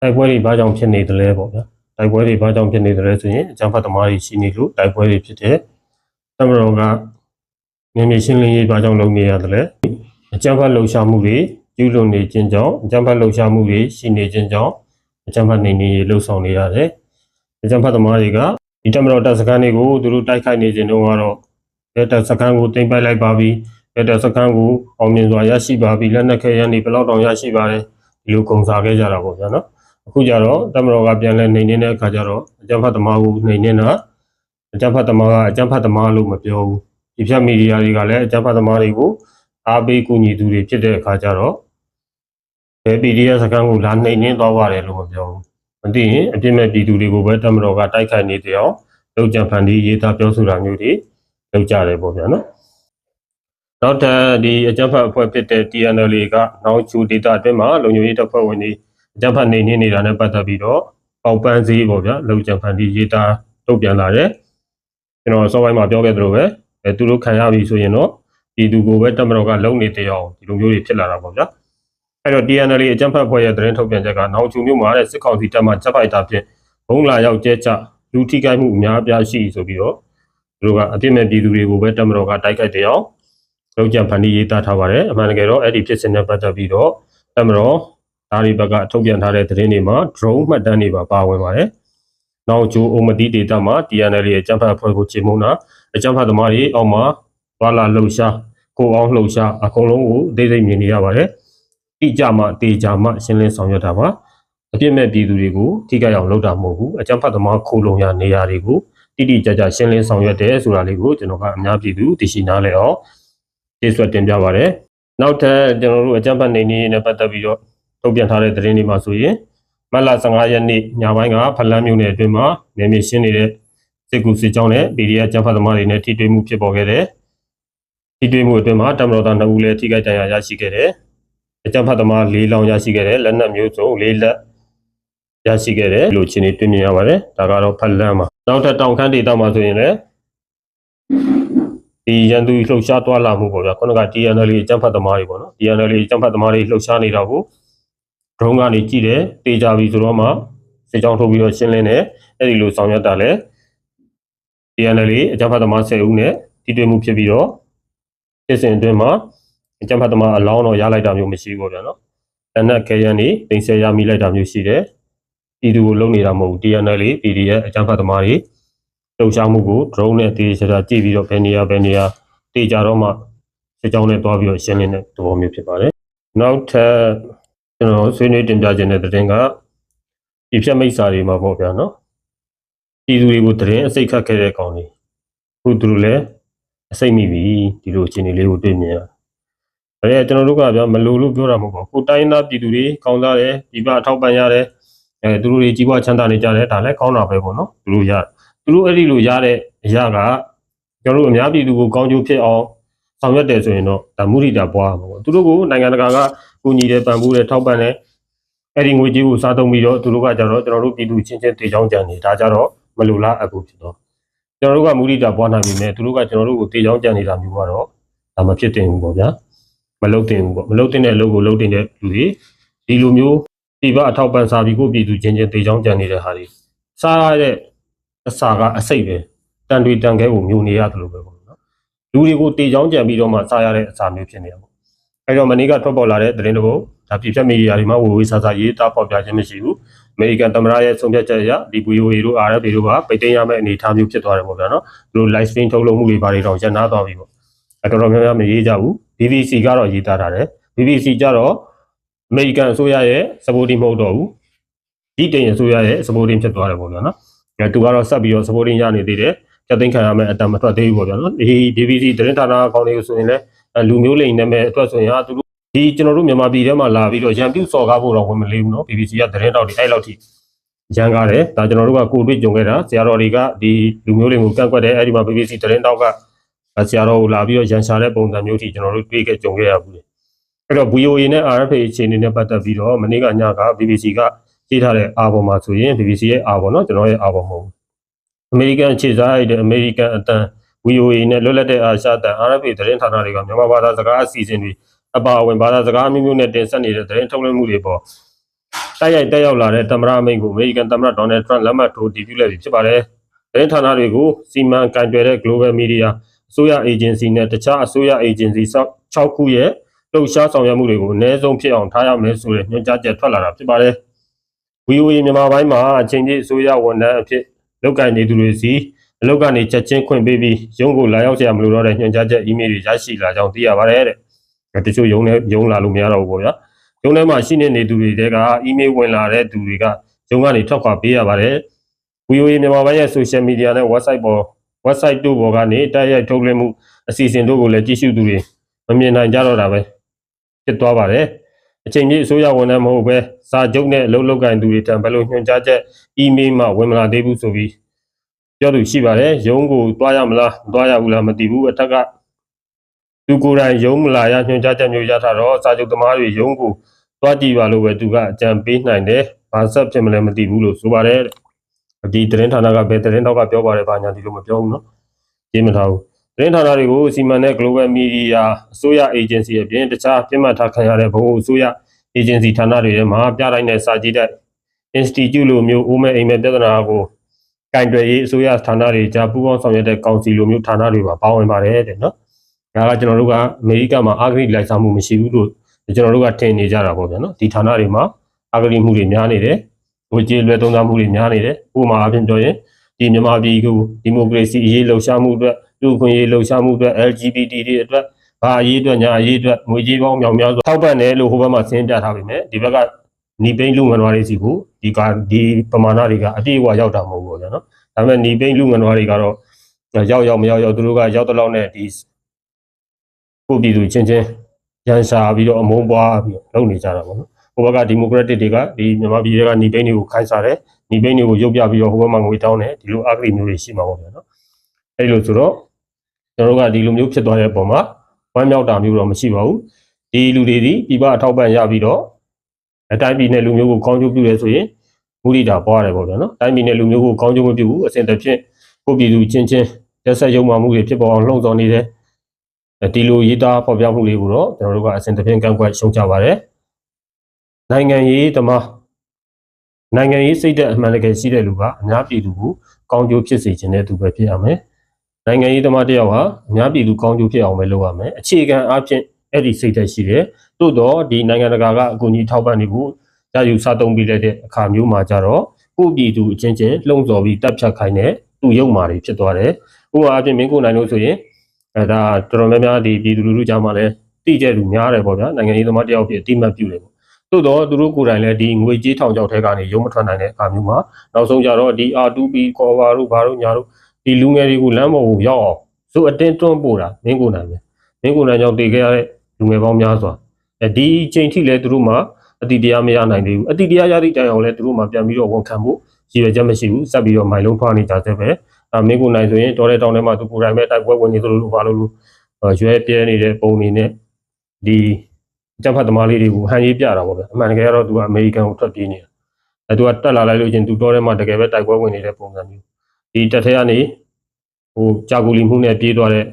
တိုက်ပွဲတွေဘာကြောင့်ဖြစ်နေတယ်လဲပေါ့ဗျာတိုက်ပွဲတွေဘာကြောင့်ဖြစ်နေတယ်လဲဆိုရင်အကြမ်းဖက်သမားတွေရှိနေလို့တိုက်ပွဲတွေဖြစ်တယ်တမတော်ကမြေမြေရှင်းလင်းရေးဘာကြောင့်လုပ်နေရတယ်လဲအကြမ်းဖက်လှုပ်ရှားမှုတွေကျူးလွန်နေခြင်းကြောင့်အကြမ်းဖက်လှုပ်ရှားမှုတွေရှိနေခြင်းကြောင့်အကြမ်းဖက်နေနေလှုပ်ဆောင်နေရတယ်အကြမ်းဖက်သမားတွေကဒီတမတော်တပ်စခန်းတွေကိုသူတို့တိုက်ခိုက်နေခြင်းတော့ကတော့တပ်စခန်းကိုတင်ပိုက်လိုက်ပါပြီတပ်စခန်းကိုအောင်မြင်စွာရရှိပါပြီလက်နက်ခဲယမ်းတွေဘယ်လောက်တောင်ရရှိပါတယ်ဒီလိုကုန်စားခဲ့ကြတာပေါ့ဗျာနော်အခုကြတော့တမတော်ကပြန်လဲနေနေတဲ့အခါကျတော့အကြမ်းဖက်သမားကိုနေနေတာအကြမ်းဖက်သမားကအကြမ်းဖက်သမားလို့မပြောဘူးဒီဖြတ်မီဒီယာတွေကလည်းအကြမ်းဖက်သမားတွေကိုအားပေးကူညီသူတွေဖြစ်တဲ့အခါကျတော့PDF စခန်းကိုလာနှိမ်နှင်းသွားပါတယ်လို့မပြောဘူးမသိရင်အပြစ်မဲ့ပြည်သူတွေကိုပဲတမတော်ကတိုက်ခိုက်နေတဲ့အောင်လောက်ကြံဖန်တီးရေးသားပြောဆိုတာမျိုးတွေလုပ်ကြတယ်ပေါ့ဗျာနော်နောက်ထပ်ဒီအကြမ်းဖက်အဖွဲ့ဖြစ်တဲ့ TNL ကနောက်ချူဒေတာအတွင်းမှာလုံခြုံရေးတပ်ဖွဲ့ဝင်တွေအကြမ်းဖက်နေနေတာနဲ့ပတ်သက်ပြီးတော့ပေါက်ပန်းစည်းပေါ့ဗျာလောက်ကြံဖန်တီးရေးသားထုတ်ပြန်လာတယ်ကျွန်တော်စောပိုင်းမှာပြောခဲ့သလိုပဲသူတို့ခံရပြီဆိုရင်တော့ဒီသူကိုပဲတမတော်ကလုံနေတဲ့အောင်ဒီလိုမျိုးတွေဖြစ်လာတာပေါ့ဗျာအဲ့တော့ TNL အကြမ်းဖက်အဖွဲ့ရဲ့သတင်းထုတ်ပြန်ချက်ကနောက်ချူမျိုးမှာတဲ့စစ်ကောင်စီတပ်မှချက်ပိုက်တာဖြင့်ဘုံလာရောက်ကျဲချလူထိခိုက်မှုအများအပြားရှိဆိုပြီးတော့သူတို့ကအပြစ်မဲ့ပြည်သူတွေကိုပဲတမတော်ကတိုက်ခိုက်တဲ့အောင်လောက်ကြံဖန်တီးရေးသားထားပါတယ်အမှန်တကယ်တော့အဲ့ဒီဖြစ်စဉ်နဲ့ပတ်သက်ပြီးတော့တမတော်ဒါရီဘက်ကထုတ်ပြန်ထားတဲ့သတင်းတွေမှာ drone မှတ်တမ်းတွေပါဝင်ပါတယ်နောက်ကျိုးအုံမတိဒေတာမှာ TNL ရဲ့အကြမ်းဖက်အဖွဲ့ကိုချေမှုန်းတာအကြမ်းဖက်သမားတွေအောက်မှာဝါလာလှုပ်ရှားကိုအောင်လှုပ်ရှားအကုန်လုံးကိုအသေးစိတ်မြင်နေရပါတယ်တိကျမှတေချာမှရှင်းလင်းဆောင်ရွက်တာပါအပြစ်မဲ့ပြည်သူတွေကိုထိခိုက်အောင်လုပ်တာမဟုတ်ဘူးအကြမ်းဖက်သမားခိုလုံရနေရာတွေကိုတိတိကျကျရှင်းလင်းဆောင်ရွက်တယ်ဆိုတာလေးကိုကျွန်တော်ကအများပြည်သူသိရှိနားလည်အောင်ကျေးဇူးတင်ပြပါတယ်နောက်ထပ်ကျွန်တော်တို့အကြမ်းဖက်နေနေနဲ့ပတ်သက်ပြီးတော့ထုတ်ပြန်ထားတဲ့သတင်းတွေမှာဆိုရင်မတ်လ15ရက်နေ့ညပိုင်းကဖလန်းမြို့နယ်အတွင်းမှာနေမြေရှင်းနေတဲ့စစ်ကူစစ်ကြောင်းနဲ့ PDF အကြမ်းဖက်သမားတွေနဲ့ထိတွေ့မှုဖြစ်ပေါ်ခဲ့တယ်ထိတွေ့မှုအတွင်းမှာတမတော်သား2ဦးလည်းထိခိုက်ဒဏ်ရာရရှိခဲ့တယ်အကြမ်းဖက်သမား4လောင်းရရှိခဲ့တယ်လက်နက်မျိုးစုံ4လက်ရရှိခဲ့တယ်လို့ချင်းနေတွေ့မြင်ရပါတယ်ဒါကတော့ဖလန်းမှာနောက်ထပ်တောင်ခမ်းဒေသမှာဆိုရင်လည်းဒီရန်သူလှုပ်ရှားသွားလာမှုပေါ့ဗျာခုနက TNL အကြမ်းဖက်သမားတွေပေါ့နော် TNL အကြမ်းဖက်သမားတွေလှုပ်ရှားနေတာကို drone ကနေကြည့်တယ်တေးကြပြီဆိုတော့မှစစ်ကြောင်းထုတ်ပြီးတော့ရှင်းလင်းတယ်အဲ့ဒီလိုဆောင်ရွက်တာလဲ TNL အကြမ်းဖက်သမား10ဦးနဲ့ထိတွေ့မှုဖြစ်ပြီးတော့စစ်စင်အတွင်းမှာအကြမ်းဖက်သမားအလောင်းတော့ရလိုက်တာမျိုးမရှိဘူးဗျာနော်လက်နက်ခဲယမ်းတွေတင်ဆက်ရမိလိုက်တာမျိုးရှိတယ်ပြည်သူကိုလုံနေတာမဟုတ်ဘူး TNL PDF အကြမ်းဖက်သမားတွေလှုပ်ရှားမှုကို drone နဲ့တေးချတာကြည့်ပြီးတော့ဘယ်နေရာတေးကြတော့မှစစ်ကြောင်းနဲ့တွားပြီးတော့ရှင်းလင်းတဲ့သဘောမျိုးဖြစ်ပါတယ်နောက်ထပ်ကျွန်တော်ဆွေးနွေးတင်ပြခြင်းတဲ့သတင်းကဒီဖြတ်မိတ်စာတွေမှာပေါ့ဗျာနော်ပြည်သူတွေကိုသတင်းအစိတ်ခတ်ခဲ့တဲ့ကောင်တွေခုသူတို့လည်းအစိတ်မိပြီဒီလိုအခြေအနေလေးကိုတွေ့မြင်ရတယ်ကျွန်တော်တို့ကဗျာမလိုလို့ပြောတာမဟုတ်ပါဘူးကိုတိုင်းသားပြည်သူတွေကောင်းစားတယ်ဒီပါအထောက်ပံ့ရတယ်သူတို့တွေကြီးပွားချမ်းသာနေကြတယ်ဒါလည်းကောင်းတာပဲပေါ့နော်သူတို့အဲ့ဒီလိုရတဲ့အရာကကျွန်တော်တို့အများပြည်သူကိုကောင်းကျိုးဖြစ်အောင်ဆောင်ရွက်တယ်ဆိုရင်တော့ဒါမုဒိတာပွားမှာပေါ့သူတို့ကိုနိုင်ငံတကာကကူညီတယ်ပံ့ပိုးတယ်ထောက်ပံ့တယ်အဲ့ဒီငွေကြေးကိုစားသုံးပြီးတော့သူတို့ကကြတော့ကျွန်တော်တို့ပြည်သူချင်းချင်းတေချောင်းကြံနေဒါကြတော့မလိုလားအကူဖြစ်တော့ကျွန်တော်တို့ကမုဒိတာပွားနိုင်ပြီမဲ့သူတို့ကကျွန်တော်တို့ကိုတေချောင်းကြံနေတာမျိုးကတော့ဒါမဖြစ်တင်ဘူးပေါ့ဗျာမလုပ်တင်ဘူးပေါ့မလုပ်တင်တဲ့အလုပ်ကိုလုပ်တင်တဲ့လူတွေဒီလိုမျိုးပြည်ပအထောက်ပံ့စားပြီးကိုပြည်သူချင်းချင်းတေချောင်းကြံနေတဲ့ဟာတွေစားရတဲ့အစာကအစိတ်ပဲတန်တွေတန်ခဲကိုမျိုးနေရတယ်လို့ပဲပေါ့နော်လူတွေကိုတေချောင်းကြံပြီးတော့မှစားရတဲ့အစာမျိုးဖြစ်နေတာပေါ့အဲ့တော့မနေ့ကထွက်ပေါ်လာတဲ့သတင်းတပုတ်ဒါပြည်ဖြတ်မီဒီယာတွေမှာဝေဝေးစားစားရေးတာဖော်ပြခြင်းမရှိဘူးအမေရိကန်သမ္မတရဲ့ဆုံးဖြတ်ချက်အရဒီ VOA တို့ RFA တို့ကပိတ်သိမ်းရမယ့်အနေအထားမျိုးဖြစ်သွားတယ်ပေါ့ဗျာနော်သူတို့ live stream ထုတ်လုပ်မှုတွေဘာတွေတော့ရပ်နားသွားပြီပေါ့တော်တော်များများမရေးကြဘူး BBC ကတော့ရေးသားထားတယ် BBC ကြတော့အမေရိကန်အစိုးရရဲ့ supporting မဟုတ်တော့ဘူးဒီတိန်အစိုးရရဲ့ supporting ဖြစ်သွားတယ်ပေါ့ဗျာနော်သူကတော့ဆက်ပြီးတော့ supporting ရနေသေးတယ်ပြသိမ်းခံရမယ့်အတံမထွက်သေးဘူးပေါ့ဗျာနော်ဒီ BBC သတင်းဌာနအကောင့်တွေကိုဆိုရင်လည်းလူမျိုးလိမ်နာမည်အတွက်ဆိုရင်သူတို့ဒီကျွန်တော်တို့မြန်မာပြည်ထဲမှာလာပြီးတော့ရန်ပြုစော်ကားဖို့တော့ဝင်မလေးဘူးเนาะ BBC ကသတင်းတောက်တွေအဲ့လောက်ထိရန်ကားတယ်ဒါကျွန်တော်တို့ကကိုတွေ့ကြုံခဲ့တာဆရာတော်တွေကဒီလူမျိုးတွေကိုကန့်ကွက်တယ်အဲ့ဒီမှာ BBC သတင်းတောက်ကဆရာတော်ကိုလာပြီးတော့ရန်ရှာတဲ့ပုံစံမျိုးထိကျွန်တော်တို့တွေ့ခဲ့ကြုံခဲ့ရဘူးလေအဲ့တော့ VOA နဲ့ RFA အခြေအနေနဲ့ပတ်သက်ပြီးတော့မနေ့ကညက BBC ကရေးထားတဲ့အာဘော်မှာဆိုရင် BBC ရဲ့အာဘော်เนาะကျွန်တော်ရဲ့အာဘော်မဟုတ်ဘူးအမေရိကန်ခြေစားရတဲ့အမေရိကန်အတန် VOA နဲ့လွတ်လပ်တဲ့အာရှအတန် RFA သတင်းဌာနတွေကမြန်မာဘာသာစကားအစီအစဉ်တွေအပါအဝင်ဘာသာစကားမျိုးမျိုးနဲ့တင်ဆက်နေတဲ့သတင်းထုတ်လွှင့်မှုတွေပေါ် တိုက်ရိုက်တက်ရောက်လာတဲ့သမ္မတအမိန့်ကိုအမေရိကန်သမ္မတဒေါ်နယ်ထရန့်လက်မှတ်ထိုးတည်ပြုလိုက်ပြီဖြစ်ပါတယ်။သတင်းဌာနတွေကိုစီမံကန့်ကွက်တဲ့ Global Media အစိုးရ agency နဲ့တခြားအစိုးရ agency 6ခုရဲ့လှုပ်ရှားဆောင်ရွက်မှုတွေကိုအနည်းဆုံးဖြစ်အောင်ထားရမယ်ဆိုတဲ့ညွှန်ကြားချက်ထွက်လာတာဖြစ်ပါတယ်။ VOA မြန်မာပိုင်းမှာအချိန်ကြီးအစိုးရဝန်ထမ်းအဖြစ်လုပ်ကိုင်နေသူတွေစီအလုပ်ကနေချက်ချင်းခွင့်ပေးပြီးရုံးကိုလာရောက်ကြရမလို့တော့တဲ့ညွှန်ကြားချက် email တွေရရှိလာကြောင်းသိရပါတယ်တဲ့။တချို့ရုံးလာလို့မရတော့ဘူးပေါ့ဗျာ။ရုံးထဲမှာရှိနေသူတွေတဲက email ဝင်လာတဲ့သူတွေကရုံးကနေထွက်ခွာပေးရပါတယ်။ VOA မြန်မာပိုင်းရဲ့ social media နဲ့ website တို့ပေါ်ကနေတိုက်ရိုက်ထုတ်လွှင့်မှုအစီအစဉ်တို့ကိုလည်းကြည့်ရှုသူတွေမမြင်နိုင်ကြတော့တာပဲဖြစ်သွားပါတယ်။အချိန်ကြီးအစိုးရဝန်ထမ်းမဟုတ်ပဲစာချုပ်နဲ့အလုပ်လုပ်ကိုင်သူတွေတံဘယ်လိုညွှန်ကြားချက် email မှဝင်မလာသေးဘူးဆိုပြီးပြောသူရှိပါတယ်။ရုံးကိုတွားရမလားမတွားရဘူးလားမသိဘူးအထက်ကသူကိုယ်တိုင်ရုံးမလာရညွှန်ကြားချက်မျိုးရထားတော့စာချုပ်သမားတွေရုံးကိုတွားကြည့်ပါလို့ပဲသူကအကြံပေးနိုင်တယ်။ဘာဆက်ဖြစ်မလဲမသိဘူးလို့ဆိုပါတယ်။ဒီသတင်းဌာနကပဲသတင်းတော့ကပြောပါတယ်ဘာညာဒီလိုမပြောဘူးเนาะရေးမထားဘူးသတင်းဌာနတွေကိုစီမံတဲ့ Global Media အစိုးရ agency အပြင်တခြားပြင်မှတ်ထားခံရတဲ့ဗဟိုအစိုးရ agency ဌာနတွေထဲမှာပြတိုင်းနဲ့စာကြည့်တဲ့ institute လိုမျိုးအိုးမဲအိမ်မဲပြဿနာကိုကင်တွယ်ရေးအစိုးရဌာနတွေကြားပူးပေါင်းဆောင်ရွက်တဲ့ကောင်စီလိုမျိုးဌာနတွေပါပါဝင်ပါတယ်တဲ့နော်ဒါကကျွန်တော်တို့ကအမေရိကမှာအာဂရိလိုက်စားမှုမရှိဘူးလို့ကျွန်တော်တို့ကထင်နေကြတာပေါ့ဗျာနော်ဒီဌာနတွေမှာအာဂရိမှုတွေများနေတယ်ငွေကြေးလွှဲသုံးစားမှုတွေများနေတယ်ဥပမာအဖြစ်ပြောရင်ဒီမြန်မာပြည်ကိုဒီမိုကရေစီအရေးလှုပ်ရှားမှုအတွက်လူ့အခွင့်အရေးလှုပ်ရှားမှုအတွက် LGBT တွေအတွက်ဘာအရေးအတွက်ညာအရေးအတွက်ငွေကြေးပေါင်းမြောင်များစွာထောက်ပံ့တယ်လို့ဟိုဘက်မှာဆင်းပြထားပေမဲ့ဒီဘက်ကနီပိန်းလူငန်ဝါတွေစီကိုဒီပမာဏတွေကအပြည့်အဝရောက်တာမဟုတ်ဘူးဗျာနော်ဒါပေမဲ့နီပိန်းလူငန်ဝါတွေကတော့ရောက်မရောက်သူတို့ကရောက်တော့နဲ့ဒီကိုပြည်သူချင်းရန်ရှာပြီးတော့အမုန်းပွားပြီးလုပ်နေကြတာပေါ့နော်ဟိုဘက်ကဒီမိုကရက်တစ်တွေကဒီမြန်မာပြည်တွေကနီပိန်းတွေကိုခိုင်းစားတယ်နီပိန်းတွေကိုရုပ်ပြပြီးတော့ဟိုဘက်မှာငွေတောင်းတယ်ဒီလိုအဂရိမျိုးတွေရှိမှာပေါ့ဗျာနော်အဲ့လိုဆိုတော့ကျွန်တော်တို့ကဒီလိုမျိုးဖြစ်သွားတဲ့အပေါ်မှာဝမ်းမြောက်တာမျိုးတော့မရှိပါဘူးဒီလူတွေဒီပြပအထောက်ပံ့ရပြီးတော့အတိုင်းပြည်နဲ့လူမျိုးကိုကောင်းကျိုးပြုရဲဆိုရင်မူရိတာပွားတယ်ပေါ့ဗျာနော်တိုင်းပြည်နဲ့လူမျိုးကိုကောင်းကျိုးမပြုဘူးအစဉ်တစ်ဖြင့်ကိုပြည်သူချင်းရက်ဆက်ရုံမှမှုတွေဖြစ်ပေါ်အောင်လှုံ့ဆော်နေတယ်ဒီလိုရေးသားဖော်ပြမှုတွေကိုတော့ကျွန်တော်တို့ကအစဉ်တစ်ဖြင့်ကန့်ကွက်ရှုံချပါတယ်နိုင်ငံရေးသမားနိုင်ငံရေးစိတ်ဓာတ်အမှန်တကယ်ရှိတဲ့လူကအများပြည်သူကိုကောင်းကျိုးဖြစ်စေခြင်းတဲ့သူပဲဖြစ်ရမယ်နိုင်ငံရေးသမားတယောက်ဟာအများပြည်သူကောင်းကျိုးဖြစ်အောင်ပဲလုပ်ရမယ်အခြေခံအားဖြင့်အဲ့ဒီစိတ်ဓာတ်ရှိတယ်သို့တော့ဒီနိုင်ငံတကာကအကူအညီထောက်ပံ့နေဖို့ရယူစားသုံးပြီးလိုက်တဲ့အခါမျိုးမှာကြတော့ကိုပြည်သူအချင်းချင်းလှုံ့ဆော်ပြီးတပ်ဖြတ်ခိုင်းတဲ့သူရုပ်မာတွေဖြစ်သွားတယ်ဥပမာအပြင်မင်းကိုနိုင်လို့ဆိုရင်ဒါတော်တော်များများဒီပြည်သူလူထုကြားမှာလည်းတိကျလူများတယ်ပေါ့ဗျာနိုင်ငံရေးသမားတယောက်ဖြစ်အတိမတ်ပြုတယ်ပေါ့သို့တော့သူတို့ကိုယ်တိုင်လည်းဒီငွေကြေးထောင်ချောက်ထဲကနေရုံးမထွက်နိုင်တဲ့အခါမျိုးမှာနောက်ဆုံးကြတော့ဒီ R2P ကော်ဘာတို့ဘာတို့ညာတို့ဒီလူငယ်တွေကိုလမ်းပေါ်ကိုရောက်အောင်ဆိုအတင်းတွန်းပို့တာမင်းကိုနိုင်ပဲမင်းကိုနိုင်ကြောင့်တည်ခဲ့ရတဲ့လူငယ်ပေါင်းများစွာဒီအချိန်ထိလည်းသူတို့မှာအတိတရားမရနိုင်သေးဘူးအတိတရားရသည့်တိုင်အောင်လည်းသူတို့မှာပြန်ပြီးတော့ဝန်ခံဖို့ရည်ရွယ်ချက်မရှိဘူးစက်ပြီးတော့မိုင်လုံးထွားနေကြတဲ့ပဲမင်းကိုနိုင်ဆိုရင်တော်တဲ့တောင်ထဲမှာသူကိုယ်တိုင်ပဲတိုက်ပွဲဝင်နေသလိုဘာလို့ရွဲပြဲနေတဲ့ပုံနေနဲ့ဒီကြက်ဖတ်သမားလေးတွေကိုဟန်ရေးပြတာပေါ့ဗျအမှန်တကယ်ကတော့သူကအမေရိကန်ကိုထွက်ပြေးနေတာသူကတက်လာလိုက်လို့ချင်းသူတော်ထဲမှာတကယ်ပဲတိုက်ပွဲဝင်နေတဲ့ပုံစံမျိုးဒီတက်ထဲကနေကြာကူလီမှုနဲ့ပြေးသွားတဲ့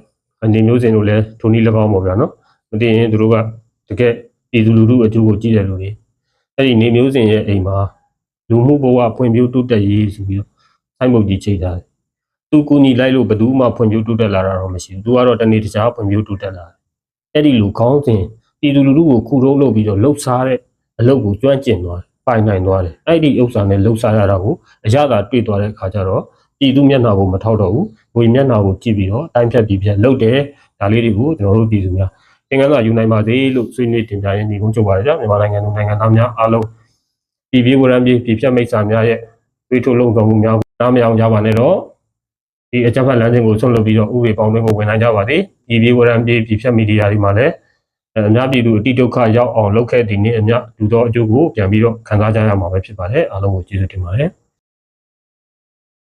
အနေမျိုးစင်တို့လည်းထုံနည်း၎င်းပေါ့ဗျာနော်မသိရင်သူတို့ကတကယ်ပြည်သူလူထုအကျိုးကိုကြည့်တယ်လို့လေအဲ့ဒီနေမျိုးစင်ရဲ့အိမ်မှာလူမှုဘဝဖွံ့ဖြိုးတိုးတက်ရေးဆိုပြီးတော့ဆိုင်းဘုတ်ကြီးချိန်ထားတယ်သူကူညီလိုက်လို့ဘယ်သူမှဖွံ့ဖြိုးတိုးတက်လာတာတော့မရှိဘူးသူကတော့တနေ့တခြားဖွံ့ဖြိုးတိုးတက်လာတယ်အဲ့ဒီလူခေါင်းစဉ်ပြည်သူလူထုကိုခုတုံးလုပ်ပြီးတော့လှုပ်ရှားတဲ့အလုပ်ကိုကျွမ်းကျင်သွားတယ်ပိုင်နိုင်သွားတယ်အဲ့ဒီဥစ္စာနဲ့လှုပ်ရှားရတာကိုအရသာတွေ့သွားတဲ့အခါကျတော့ပြည်သူမျက်နှာကိုမထောက်တော့ဘူးငွေမျက်နှာကိုကြည့်ပြီးတော့တိုင်းဖြတ်ပြီးဖြတ်လှုပ်တယ်ဒါလေးတွေကိုကျွန်တော်တို့ပြည်သူများသင်ခန်းစာယူနိုင်ပါစေလို့ဆွေးနွေးတင်ပြရင်းဒီကုန်းချုပ်ပါတယ်ဗျမြန်မာနိုင်ငံသူနိုင်ငံသားများအားလုံးပြည်ပြည်ဝရံပြည်ပြည်ဖြတ်မိတ်ဆာများရဲ့တွေးထုတ်လုံဆောင်မှုများနားမအောင်ကြပါနဲ့တော့ဒီအကြမ်းဖက်လမ်းစဉ်ကိုဆွန့်လွတ်ပြီးတော့ဥပဒေပေါင်းတွင်းကိုဝင်နိုင်ကြပါစေပြည်ပြည်ဝရံပြည်ပြည်ဖြတ်မီဒီယာတွေမှာလည်းအများပြည်သူအတိဒုက္ခရောက်အောင်လုပ်ခဲ့တဲ့နေ့အများလူတော်အကျိုးကိုပြန်ပြီးတော့ခံစားကြရမှာပဲဖြစ်ပါတယ်အားလုံးကိုကျေးဇူးတင်ပါတယ်